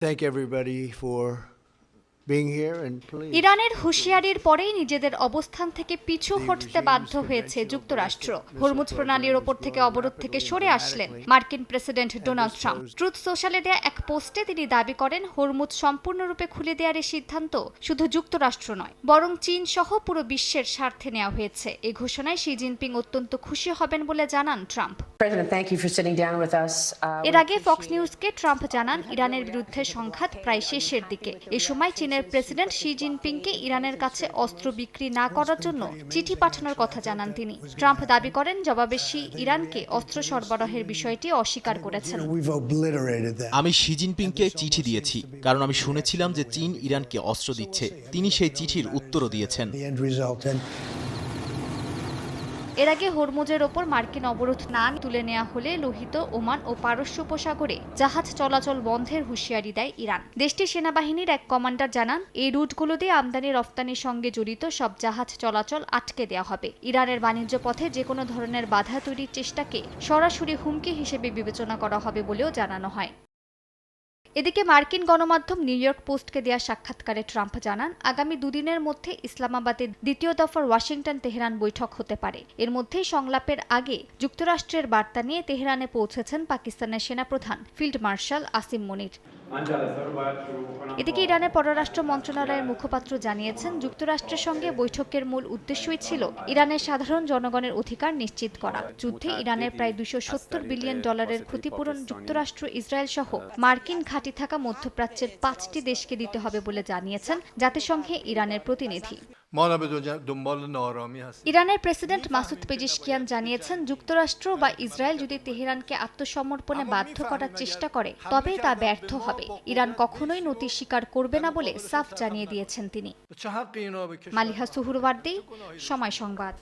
Thank everybody for being here and please. ইরানের হুঁশিয়ারির পরেই নিজেদের অবস্থান থেকে পিছু হটতে বাধ্য হয়েছে যুক্তরাষ্ট্র। হরমুজ প্রণালীর ওপর থেকে অবরোধ থেকে সরে আসলেন মার্কিন প্রেসিডেন্ট ডোনাল্ড ট্রাম্প। ট্রুথ সোশ্যালে দেয়া এক পোস্টে তিনি দাবি করেন, হরমুজ সম্পূর্ণরূপে খুলে দেওয়ার এই সিদ্ধান্ত শুধু যুক্তরাষ্ট্র নয়, বরং চীন সহ পুরো বিশ্বের স্বার্থে নেওয়া হয়েছে। এই ঘোষণায় শি জিনপিং অত্যন্ত খুশি হবেন বলে জানান ট্রাম্প। এর আগে ফক্স নিউজকে ট্রাম্প জানান, ইরানের বিরুদ্ধে সংঘাত প্রায় শেষের দিকে। এ সময় চীনের প্রেসিডেন্ট শি জিনপিংকে ইরানের কাছে অস্ত্র বিক্রি না করার জন্য চিঠি পাঠানোর কথা জানান তিনি। ট্রাম্প দাবি করেন, জবাবে শি ইরানকে অস্ত্র সরবরাহের বিষয়টি অস্বীকার করেছেন। আমি শি জিনপিংকে চিঠি দিয়েছি, কারণ আমি শুনেছিলাম যে চীন ইরানকে অস্ত্র দিচ্ছে। তিনি সেই চিঠির উত্তরও দিয়েছেন। এর আগে হরমুজের ওপর মার্কিন অবরোধ না তুলে নেওয়া হলে লোহিত, ওমান ও পারস্য উপসাগরে জাহাজ চলাচল বন্ধের হুঁশিয়ারি দেয় ইরান। দেশটির সেনাবাহিনীর এক কমান্ডার জানান, এই রুটগুলো দিয়ে আমদানি রফতানির সঙ্গে জড়িত সব জাহাজ চলাচল আটকে দেওয়া হবে। ইরানের বাণিজ্য পথে যে কোনো ধরনের বাধা তৈরির চেষ্টাকে সরাসরি হুমকি হিসেবে বিবেচনা করা হবে বলেও জানানো হয়। এদিকে মার্কিন গণমাধ্যম নিউ ইয়র্ক পোস্টকে দেয়া সাক্ষাৎকারে ট্রাম্প জানান, আগামী দুদিনের মধ্যে ইসলামাবাদে দ্বিতীয় দফার ওয়াশিংটন তেহরান বৈঠক হতে পারে। এর মধ্যেই সংলাপের আগে যুক্তরাষ্ট্রের বার্তা নিয়ে তেহরানে পৌঁছেছেন পাকিস্তানের সেনাপ্রধান ফিল্ড মার্শাল আসিম মনির। এদিকে ইরানের পররাষ্ট্র মন্ত্রণালয়ের মুখপাত্র জানিয়েছেন, যুক্তরাষ্ট্রের সঙ্গে বৈঠকের মূল উদ্দেশ্যই ছিল ইরানের সাধারণ জনগণের অধিকার নিশ্চিত করা। যুদ্ধে ইরানের প্রায় $270 বিলিয়ন ক্ষতিপূরণ যুক্তরাষ্ট্র, ইসরায়েল সহ মার্কিন ঘাঁটি থাকা মধ্যপ্রাচ্যের 5টি দেশকে দিতে হবে বলে জানিয়েছেন জাতিসংঘে ইরানের প্রতিনিধি। ইরানের প্রেসিডেন্ট মাসুদ পেজিশকিয়ান জানিয়েছেন, যুক্তরাষ্ট্র বা ইসরায়েল যদি তেহরানকে আত্মসমর্পণে বাধ্য করার চেষ্টা করে তবে তা ব্যর্থ হবে। ইরান কখনোই নতি স্বীকার করবে না বলে সাফ জানিয়ে দিয়েছেন তিনি। মালিহা সুহুর, সময় সংবাদ।